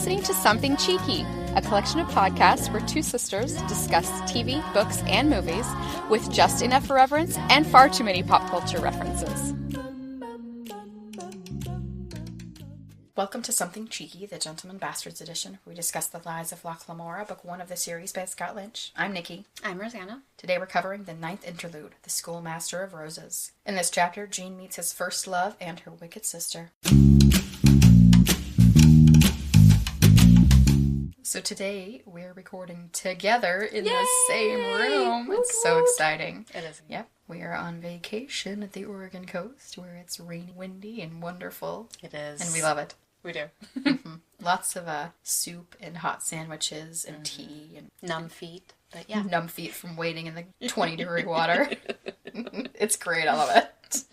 listening to Something Cheeky, a collection of podcasts where two sisters discuss TV, books, and movies with just enough irreverence and far too many pop culture references. Welcome to Something Cheeky, the Gentleman Bastards edition, where we discuss the Lies of Locke Lamora, book 1 of the series by Scott Lynch. I'm Nikki. I'm Rosanna. Today we're covering the 9th interlude, the Schoolmaster of Roses. In this chapter, Jean meets his first love and her wicked sister. So today we're recording together in the same room. It's so exciting. It is. Yep. We are on vacation at the Oregon coast where it's rainy, windy, and wonderful. It is. And we love it. We do. Lots of soup and hot sandwiches and tea and numb feet. But yeah. Numb feet from wading in the 20-degree water. It's great. I love it.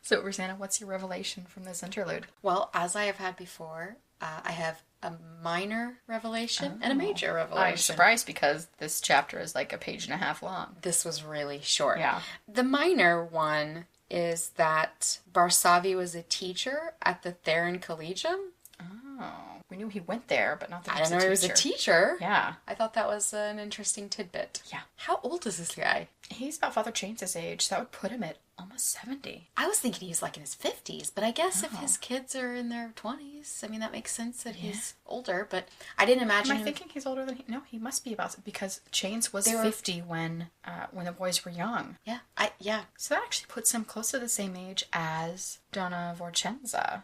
So, Rosanna, what's your revelation from this interlude? Well, as I have had before, I have a minor revelation and a major revelation. I'm surprised because this chapter is like a page and a half long. This was really short. Yeah. The minor one is that Barsavi was a teacher at the Theron Collegium. Oh. We knew he went there, but not that I didn't know he was a teacher. Yeah. I thought that was an interesting tidbit. Yeah. How old is this guy? He's about Father Chains' age. That would put him at almost 70. I was thinking he was like in his 50s, but I guess if his kids are in their 20s, I mean, that makes sense that he's older, but I didn't imagine Am I thinking he's older than he... No, he must be about... Because Chains was 50 when the boys were young. Yeah, So that actually puts him close to the same age as Donna Vorcenza.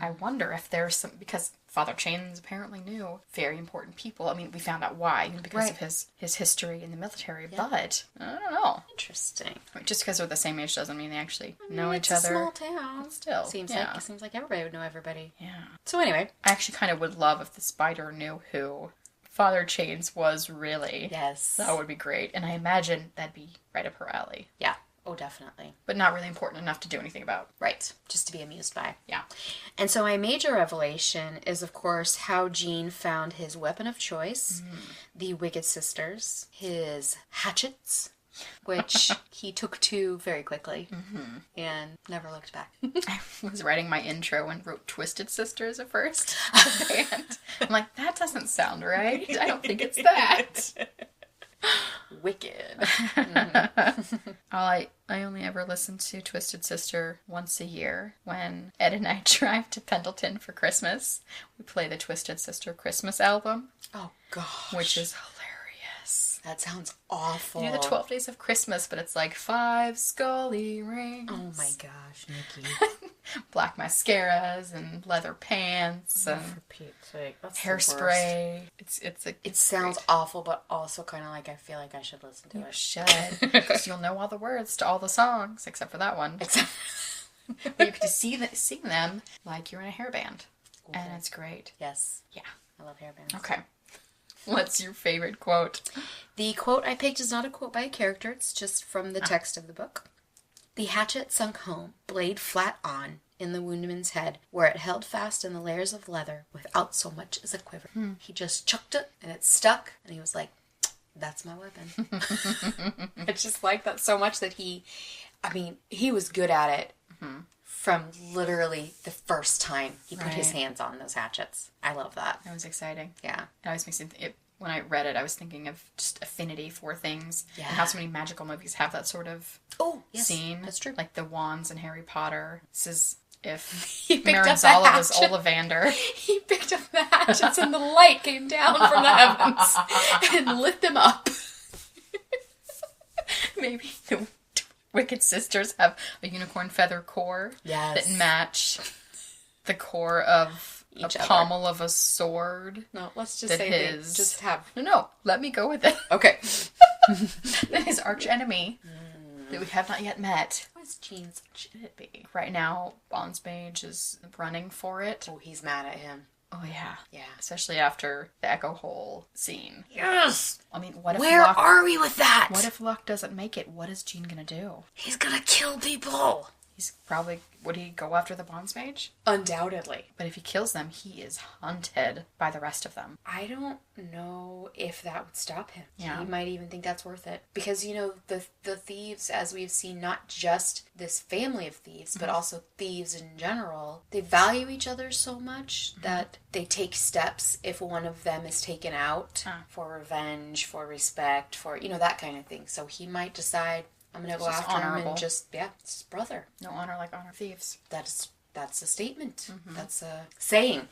I wonder if there's some... Because Father Chains apparently knew very important people. I mean, we found out why, because of his history in the military, but I don't know. Interesting. I mean, just because they're the same age doesn't mean they actually know each it's other. A small town. Still, seems like everybody would know everybody. Yeah. So anyway, I actually kind of would love if the spider knew who Father Chains was really. Yes. That would be great, and I imagine that'd be right up her alley. Yeah. Oh, definitely. But not really important enough to do anything about. Right. Just to be amused by. Yeah. And so my major revelation is, of course, how Jean found his weapon of choice, the Wicked Sisters, his hatchets, which he took to very quickly and never looked back. I was writing my intro and wrote Twisted Sisters at first. And I'm like, that doesn't sound right. I don't think it's that. Wicked. I only ever listen to Twisted Sister once a year. When Ed and I drive to Pendleton for Christmas, we play the Twisted Sister Christmas album. Oh, gosh. Which is hilarious. That sounds awful. You do the 12 Days of Christmas, but it's like 5 scully rings. Oh my gosh, Nikki. Black mascaras and leather pants and for Pete's sake, that's hairspray. It sounds awful, but also kind of like I feel like I should listen to it. You should, because you'll know all the words to all the songs except for that one. But you get to sing them like you're in a hairband, and it's great. Yes. Yeah, I love hairbands. Okay. What's your favorite quote? The quote I picked is not a quote by a character. It's just from the text of the book. The hatchet sunk home, blade flat on, in the woundman's head, where it held fast in the layers of leather without so much as a quiver. He just chucked it, and it stuck, and he was like, that's my weapon. I just like that so much that he was good at it from literally the first time he put his hands on those hatchets. I love that. That was exciting. Yeah. It always makes me when I read it, I was thinking of just affinity for things. Yeah. And how so many magical movies have that sort of scene. That's true. Like the wands in Harry Potter. This is if Maranzalla was Ollivander. He picked up the hatchets and the light came down from the heavens and lit them up. Maybe the Wicked Sisters have a unicorn feather core that match the core of a pommel of a sword. No, let's just say just have... No, let me go with it. Okay. That his archenemy that we have not yet met. What is Jean's? Should it be? Right now, Bondsmage is running for it. Oh, he's mad at him. Oh, yeah. Yeah. Especially after the Echo Hole scene. Yes! I mean, what if Where are we with that? What if Locke doesn't make it? What is Jean gonna do? He's gonna kill people! would he go after the Bonds Mage? Undoubtedly. But if he kills them, he is hunted by the rest of them. I don't know if that would stop him. Yeah. He might even think that's worth it. Because, the thieves, as we've seen, not just this family of thieves, but also thieves in general, they value each other so much that they take steps if one of them is taken out for revenge, for respect, for, that kind of thing. So he might decide, I'm going to go after him and it's his brother. No honor like honor thieves. That's a statement. That's a saying.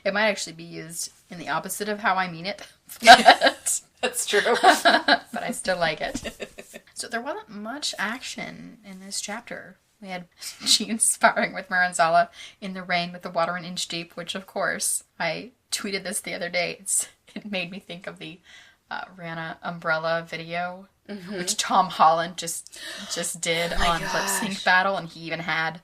It might actually be used in the opposite of how I mean it. But that's true. But I still like it. So there wasn't much action in this chapter. We had Jean sparring with Maranzalla in the rain with the water an inch deep, which, of course, I tweeted this the other day. It made me think of the Rihanna Umbrella video, which Tom Holland just did on Lip Sync Battle, and he even had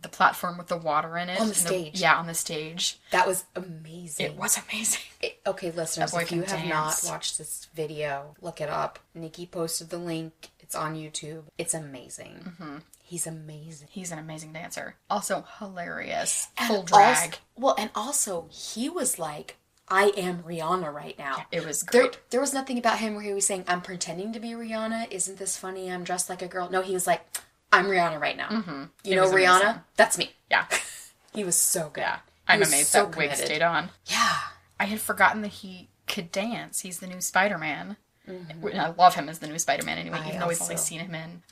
the platform with the water in it. On the stage. On the stage. That was amazing. It was amazing. Okay, listeners, if you have not watched this video, look it up. Nikki posted the link. It's on YouTube. It's amazing. He's amazing. He's an amazing dancer. Also hilarious. And Full drag. And also, he was like, I am Rihanna right now. Yeah, it was great. There was nothing about him where he was saying, I'm pretending to be Rihanna. Isn't this funny? I'm dressed like a girl. No, he was like, I'm Rihanna right now. You know Rihanna? Amazing. That's me. Yeah. He was so good. Yeah. I'm amazed that wig stayed on. Yeah. I had forgotten that he could dance. He's the new Spider-Man. I love him as the new Spider-Man anyway, even though we've only seen him in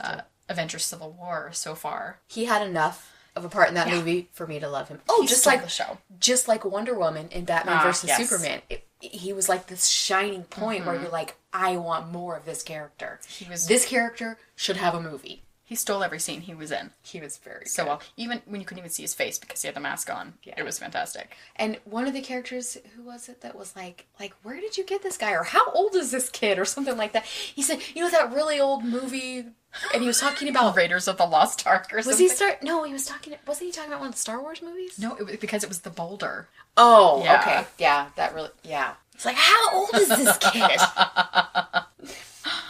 Avengers Civil War so far. He had enough of a part in that movie for me to love him. Oh, just like the show. Just like Wonder Woman in Batman vs. Superman. He was like this shining point where you're like, I want more of this character. This character should have a movie. He stole every scene he was in. He was very good. So well. Even when you couldn't even see his face because he had the mask on. Yeah. It was fantastic. And one of the characters, who was it that was like, where did you get this guy? Or how old is this kid? Or something like that. He said, that really old movie... And he was talking about... Raiders of the Lost Ark or something. Wasn't he talking about one of the Star Wars movies? No, it was because it was the boulder. Oh, yeah. Okay. Yeah, that really... Yeah. It's like, how old is this kid?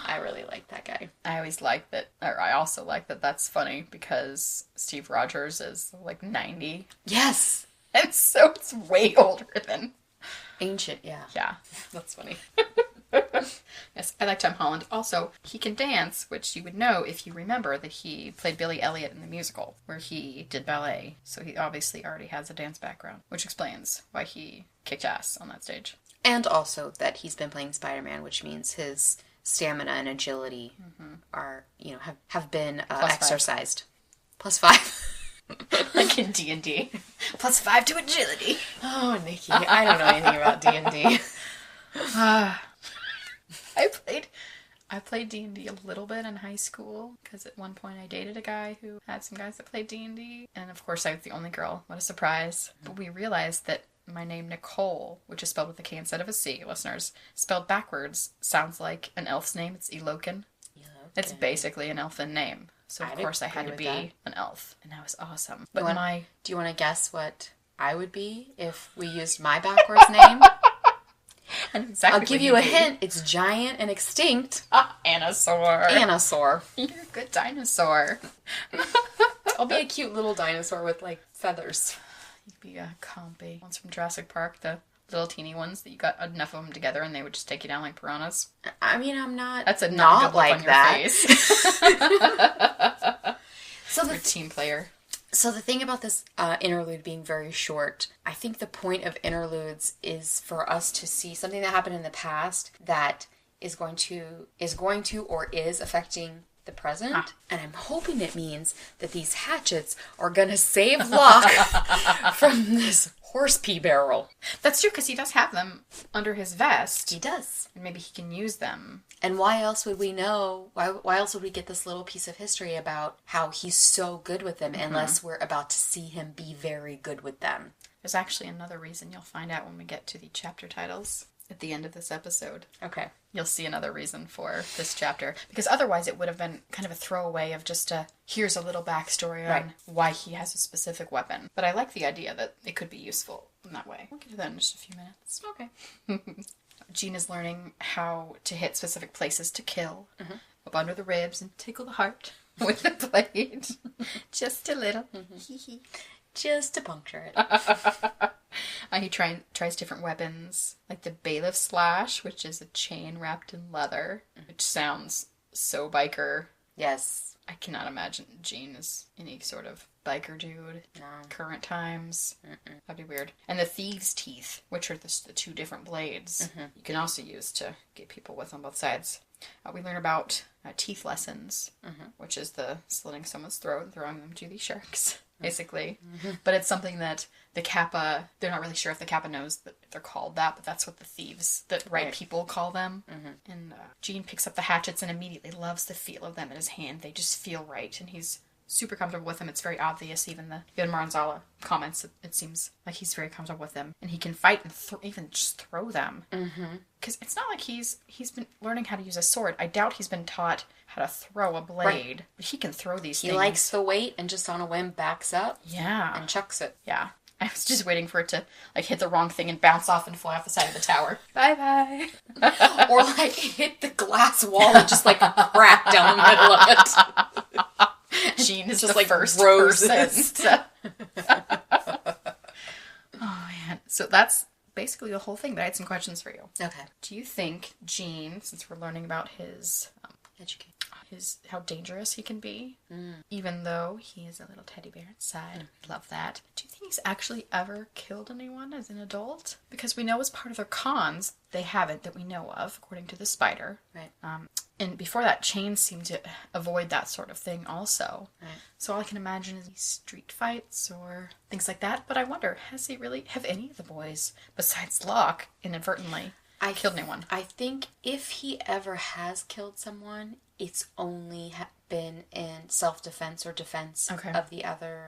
I really like that guy. I always like that, or I also like that that's funny because Steve Rogers is 90. Yes! And so it's way older than... Ancient, yeah. Yeah. That's funny. Yes, I like Tom Holland. Also, he can dance, which you would know if you remember that he played Billy Elliot in the musical, where he did ballet. So he obviously already has a dance background, which explains why he kicked ass on that stage. And also that he's been playing Spider-Man, which means his stamina and agility are, have been exercised. +5. Like in D&D. +5 to agility. Oh, Nikki. I don't know anything about D&D. I played D&D a little bit in high school because at one point I dated a guy who had some guys that played D&D. And of course I was the only girl. What a surprise. But we realized that my name Nicole, which is spelled with a K instead of a C, listeners, spelled backwards, sounds like an elf's name. It's Elokin. It's basically an elfin name. So of course I had to be an elf. And that was awesome. But do you want to guess what I would be if we used my backwards name? I'll give you a hint. It's giant and extinct. Anasaur. You're a good dinosaur. I'll be a cute little dinosaur with, feathers. You'd be a compy. Ones from Jurassic Park, the little teeny ones that you got enough of them together and they would just take you down like piranhas. I mean, I'm not... That's a not good look like on your that. Face. So the team player. So the thing about this interlude being very short, I think the point of interludes is for us to see something that happened in the past that is going to or is affecting the present. And I'm hoping it means that these hatchets are going to save Locke from this horse pee barrel. That's true, because he does have them under his vest. He does. And maybe he can use them. And why else would we know, why else would we get this little piece of history about how he's so good with them unless we're about to see him be very good with them? There's actually another reason you'll find out when we get to the chapter titles at the end of this episode. Okay. You'll see another reason for this chapter. Because otherwise it would have been kind of a throwaway of just here's a little backstory on why he has a specific weapon. But I like the idea that it could be useful in that way. We'll get to that in just a few minutes. Okay. Jean is learning how to hit specific places to kill. up under the ribs and tickle the heart with the blade. Just a little. Just to puncture it. He tries different weapons, like the bailiff slash, which is a chain wrapped in leather, which sounds so biker. Yes. I cannot imagine Gene is any sort of biker dude. No. Current times. That'd be weird. And the thieves' teeth, which are the two different blades, you can also use to get people with on both sides. We learn about teeth lessons, which is the slitting someone's throat and throwing them to these sharks, basically. But it's something that the Kappa, they're not really sure if the Kappa knows that they're called that, but that's what the thieves, the right people call them. And Gene picks up the hatchets and immediately loves the feel of them in his hand. They just feel right, and he's super comfortable with them. It's very obvious. Even Maranzalla comments, it seems like he's very comfortable with them, and he can fight and even just throw them. Because it's not like he's been learning how to use a sword. I doubt he's been taught how to throw a blade, but he can throw these things. He likes the weight and just on a whim backs up, and chucks it. Yeah. I was just waiting for it to hit the wrong thing and bounce off and fly off the side of the tower. Bye. Or hit the glass wall and just crack down the middle of it. Gene is just the first roses. person. Oh man. So that's basically the whole thing, but I had some questions for you. Okay. Do you think Gene, since we're learning about his how dangerous he can be, even though he is a little teddy bear inside, love that. Do you think he's actually ever killed anyone as an adult? Because we know as part of their cons, they haven't that we know of, according to the spider. Right. And before that, Chains seemed to avoid that sort of thing also. Right. So all I can imagine is street fights or things like that. But I wonder, have any of the boys, besides Locke, inadvertently killed anyone? I think if he ever has killed someone, it's only been in self-defense or defense of the other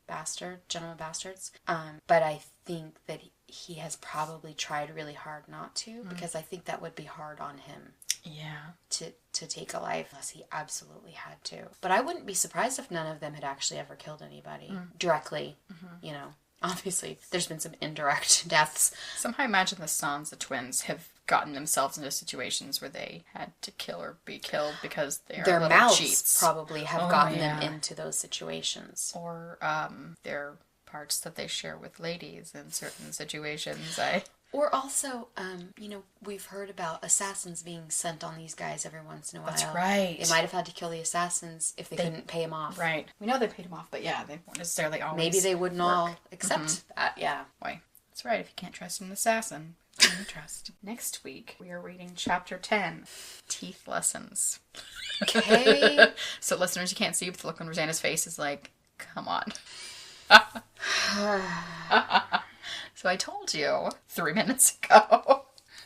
gentleman bastards. But I think that he has probably tried really hard not to, because I think that would be hard on him. Yeah. To take a life unless he absolutely had to. But I wouldn't be surprised if none of them had actually ever killed anybody directly. You know, obviously there's been some indirect deaths. Somehow I imagine the Sansa twins have gotten themselves into situations where they had to kill or be killed because they are their little mouths cheats. Probably have gotten them into those situations. Or their parts that they share with ladies in certain situations. Or also, we've heard about assassins being sent on these guys every once in a while. That's right. They might have had to kill the assassins if they couldn't pay him off. Right. We know they paid him off, but yeah, they weren't necessarily always Maybe they wouldn't all accept that, yeah. Why? That's right. If you can't trust an assassin, you can trust. Next week, we are reading Chapter 10, Teeth Lessons. Okay. So listeners, you can't see, but the look on Rosanna's face is like, come on. So I told you 3 minutes ago.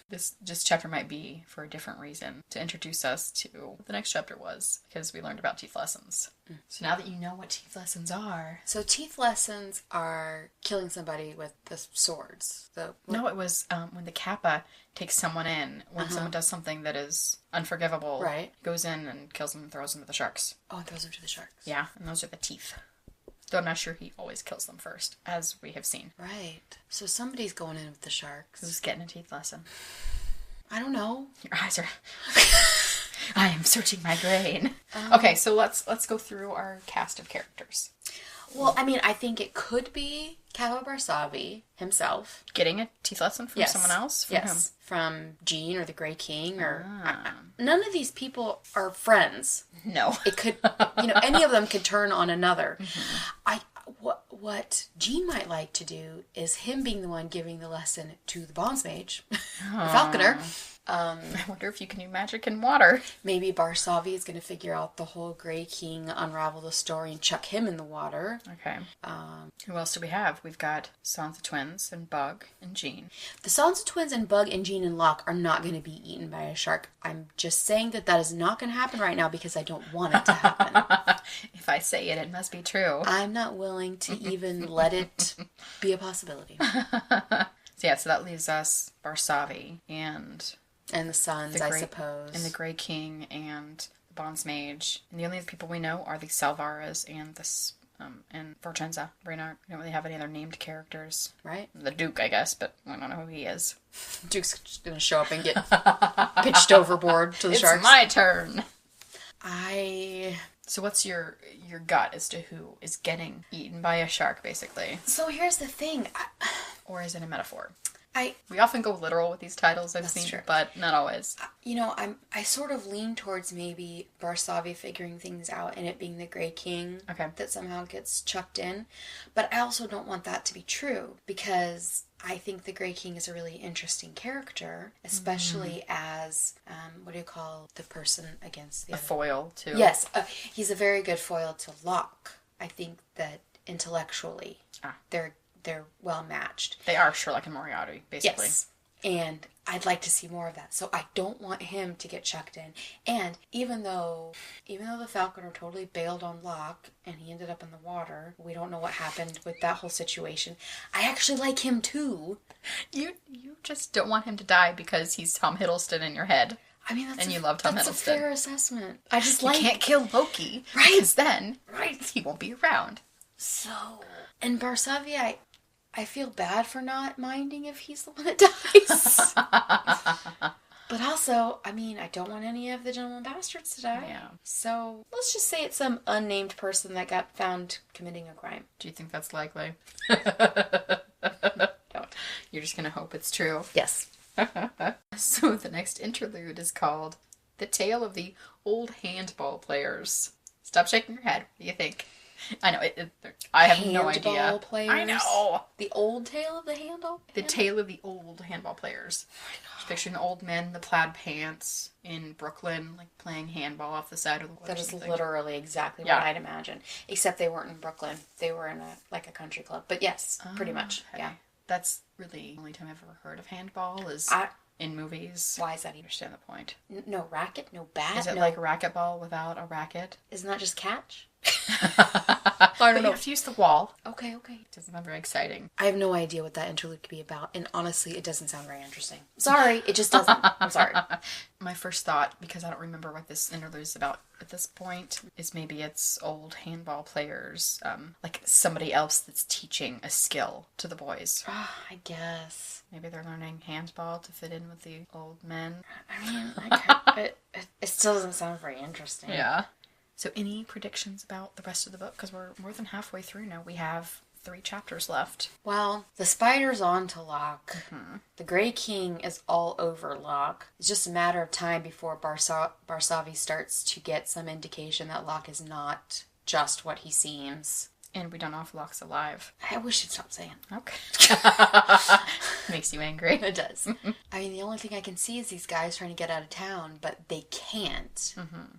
This chapter might be for a different reason, to introduce us to what the next chapter was, because we learned about teeth lessons. So now that you know what teeth lessons are... So teeth lessons are killing somebody with the swords. No, it was when the Kappa takes someone in, when someone does something that is unforgivable, goes in and kills them and throws them to the sharks. Oh, and throws them to the sharks. Yeah, and those are the teeth. Though I'm not sure he always kills them first, as we have seen. Right. So somebody's going in with the sharks. Who's getting a teeth lesson? I don't know. Your eyes are... I am searching my brain. Okay, so let's go through our cast of characters. Well, I mean, I think it could be Kappa Barsavi himself. Getting a teeth lesson from someone else? From whom? From Gene or the Grey King or... none of these people are friends. No. It could... any of them could turn on another. What Gene might like to do is him being the one giving the lesson to the Bonds Mage, the Falconer. I wonder if you can do magic in water. Maybe Barsavi is going to figure out the whole Grey King, unravel the story, and chuck him in the water. Okay. Who else do we have? We've got Sansa twins and Bug and Jean. The Sansa twins and Bug and Jean and Locke are not going to be eaten by a shark. I'm just saying that is not going to happen right now because I don't want it to happen. If I say it, it must be true. I'm not willing to even let it be a possibility. So that leaves us Barsavi and the Sons, I suppose. And the Grey King and the Bonds Mage. And the only other people we know are the Salvaras and and Vorchenza. We don't really have any other named characters. Right. The Duke, I guess, but we don't know who he is. Duke's just going to show up and get pitched overboard to the sharks. It's my turn. So what's your gut as to who is getting eaten by a shark, basically? So here's the thing. Or is it a metaphor? I We often go literal with these titles, I've That's seen, true. but not always. I sort of lean towards maybe Barsavi figuring things out and it being the Grey King that somehow gets chucked in. But I also don't want that to be true, because I think the Grey King is a really interesting character, especially as, what do you call the person against the A other? foil, too. Yes, he's a very good foil to Locke. I think that intellectually, they're well matched. They are Sherlock and Moriarty, basically. Yes. And I'd like to see more of that. So I don't want him to get chucked in. And even though the Falconer totally bailed on Locke and he ended up in the water, we don't know what happened with that whole situation. I actually like him too. You just don't want him to die because he's Tom Hiddleston in your head. I mean, you love Tom Hiddleston. That's a fair assessment. I just you can't kill Loki. Right. Because then he won't be around. So, and Barsavi, I feel bad for not minding if he's the one that dies. But also, I mean, I don't want any of the Gentleman Bastards to die. Yeah. So, let's just say it's some unnamed person that got found committing a crime. Do you think that's likely? Don't. You're just going to hope it's true. Yes. So the next interlude is called The Tale of the Old Handball Players. Stop shaking your head. What do you think? I know, I have no idea. Handball players? I know. The old tale of the handle? The tale of the old handball players. Just picturing the old men in the plaid pants in Brooklyn, like playing handball off the side of the woods. That is literally exactly what I'd imagine. Except they weren't in Brooklyn. They were in a country club. But yes, pretty much. Okay. Yeah. That's really the only time I've ever heard of handball is in movies. Why is that I understand the point. No racket, no bat. Is it like racquetball without a racket? Isn't that just catch? I don't know. You have to use the wall. Okay. It doesn't sound very exciting. I have no idea what that interlude could be about, and honestly, it doesn't sound very interesting. Sorry, it just doesn't. I'm sorry. My first thought, because I don't remember what this interlude is about at this point, is maybe it's old handball players, like somebody else that's teaching a skill to the boys. I guess. Maybe they're learning handball to fit in with the old men. I mean, it still doesn't sound very interesting. Yeah. So any predictions about the rest of the book? Because we're more than halfway through now. We have 3 chapters left. Well, the spider's on to Locke. Mm-hmm. The Grey King is all over Locke. It's just a matter of time before Barsavi starts to get some indication that Locke is not just what he seems. And we don't know if Locke's alive. I wish he'd stop saying. Okay. Makes you angry. It does. I mean, the only thing I can see is these guys trying to get out of town, but they can't. Mm-hmm.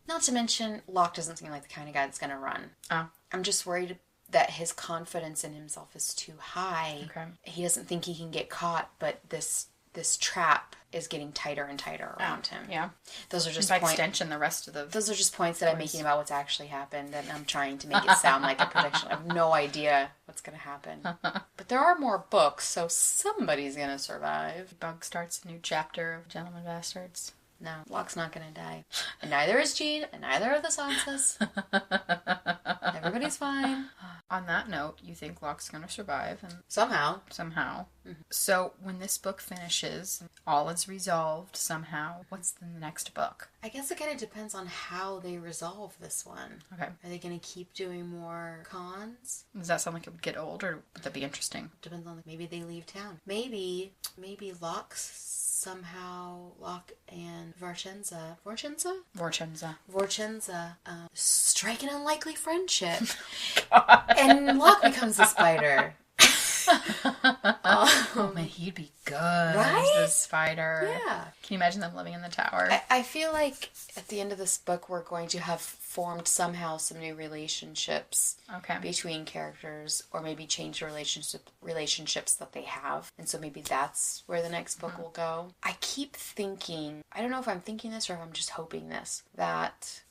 Not to mention, Locke doesn't seem like the kind of guy that's going to run. Oh. I'm just worried that his confidence in himself is too high. Okay. He doesn't think he can get caught, but this trap is getting tighter and tighter around him. Yeah. Those are just by extension, the rest of the... Those are just points that I'm making about what's actually happened, and I'm trying to make it sound like a prediction. I have no idea what's going to happen. But there are more books, so somebody's going to survive. Bug starts a new chapter of Gentleman Bastards. No, Locke's not going to die. And neither is Jean, and neither are the Sansas. Everybody's fine. On that note, you think Locke's going to survive. And Somehow. Mm-hmm. So, when this book finishes, all is resolved somehow, what's the next book? I guess it kind of depends on how they resolve this one. Okay. Are they going to keep doing more cons? Does that sound like it would get old, or would that be interesting? Depends on, maybe they leave town. Maybe Locke's somehow Locke and Vorchenza strike an unlikely friendship. And Locke becomes a spider. Oh man, he'd be good as the spider. Yeah. Can you imagine them living in the tower? I feel like at the end of this book we're going to have formed somehow some new relationships between characters, or maybe change the relationships that they have. And so maybe that's where the next book will go. I keep thinking, I don't know if I'm thinking this or if I'm just hoping this, that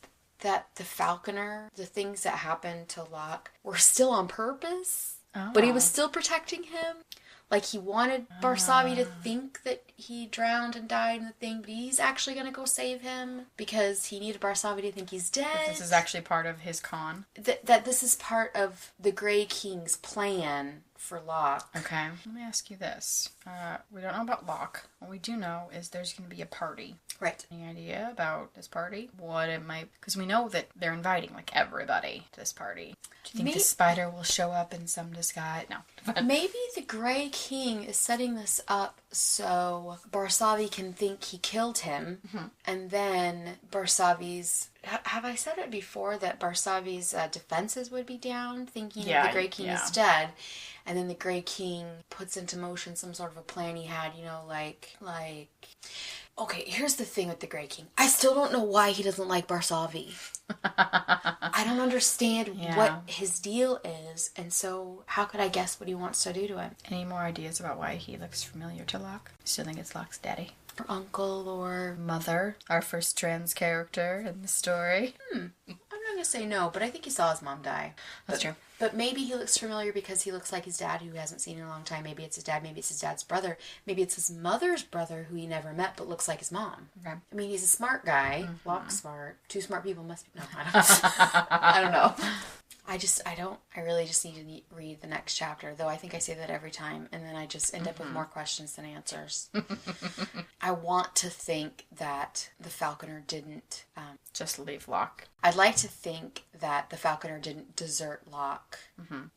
the Falconer, the things that happened to Locke were still on purpose. Oh. But he was still protecting him. Like, he wanted Barsavi to think that he drowned and died in the thing, but he's actually going to go save him because he needed Barsavi to think he's dead. But this is actually part of his con. That this is part of the Grey King's plan for Locke. Okay. Let me ask you this. We don't know about Locke. What we do know is there's going to be a party. Right. Any idea about this party? What it might... Because we know that they're inviting, like, everybody to this party. Do you think the spider will show up in some disguise? No. Maybe the Grey King is setting this up so Barsavi can think he killed him, and then Barsavi's... Have I said it before that Barsavi's defenses would be down, thinking the Grey King is dead, and then the Grey King puts into motion some sort of a plan he had, you know, like... Okay, here's the thing with the Grey King. I still don't know why he doesn't like Barsavi. I don't understand what his deal is, and so how could I guess what he wants to do to him? Any more ideas about why he looks familiar to Locke? I still think it's Locke's daddy. Or uncle, or... Mother, our first trans character in the story. I'm not going to say no, but I think he saw his mom die. That's true. But maybe he looks familiar because he looks like his dad, who he hasn't seen in a long time. Maybe it's his dad. Maybe it's his dad's brother. Maybe it's his mother's brother, who he never met, but looks like his mom. Okay. I mean, he's a smart guy. Locke's smart. Two smart people must be... No, I don't know. I really just need to read the next chapter, though I think I say that every time, and then I just end up with more questions than answers. I want to think that the Falconer didn't... just leave Locke. I'd like to think that the Falconer didn't desert Locke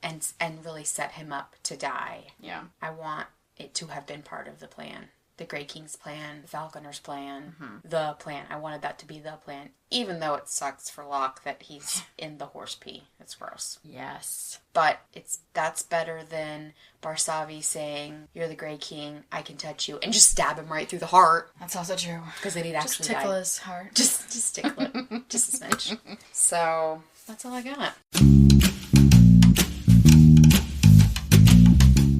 and really set him up to die. Yeah. I want it to have been part of the plan. The Grey King's plan, the Falconer's plan, the plan. I wanted that to be the plan, even though it sucks for Locke that he's in the horse pee. It's gross. Yes. But that's better than Barsavi saying, "You're the Grey King, I can touch you," and just stab him right through the heart. That's also true. Because then he'd actually tickle die. his heart. Just tickle it. Just a smidge. So, that's all I got.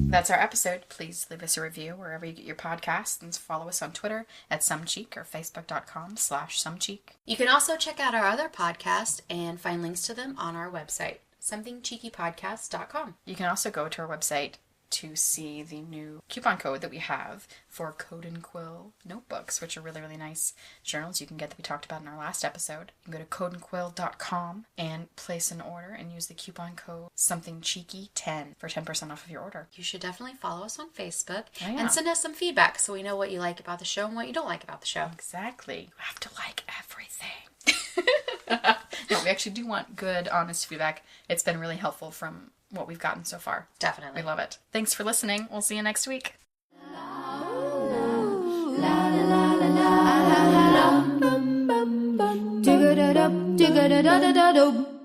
That's our episode. Please leave us a review wherever you get your podcasts, and follow us on Twitter at somecheek or facebook.com/somecheek. You can also check out our other podcasts and find links to them on our website, somethingcheekypodcast.com. You can also go to our website to see the new coupon code that we have for Code and Quill notebooks, which are really, really nice journals you can get that we talked about in our last episode. You can go to codeandquill.com and place an order and use the coupon code somethingcheeky10 for 10% off of your order. You should definitely follow us on Facebook and send us some feedback so we know what you like about the show and what you don't like about the show. Exactly. You have to like everything. No, we actually do want good, honest feedback. It's been really helpful from what we've gotten so far. Definitely. We love it. Thanks for listening. We'll see you next week. Dig-a-da-dum, dig-a-da-da-da-dum.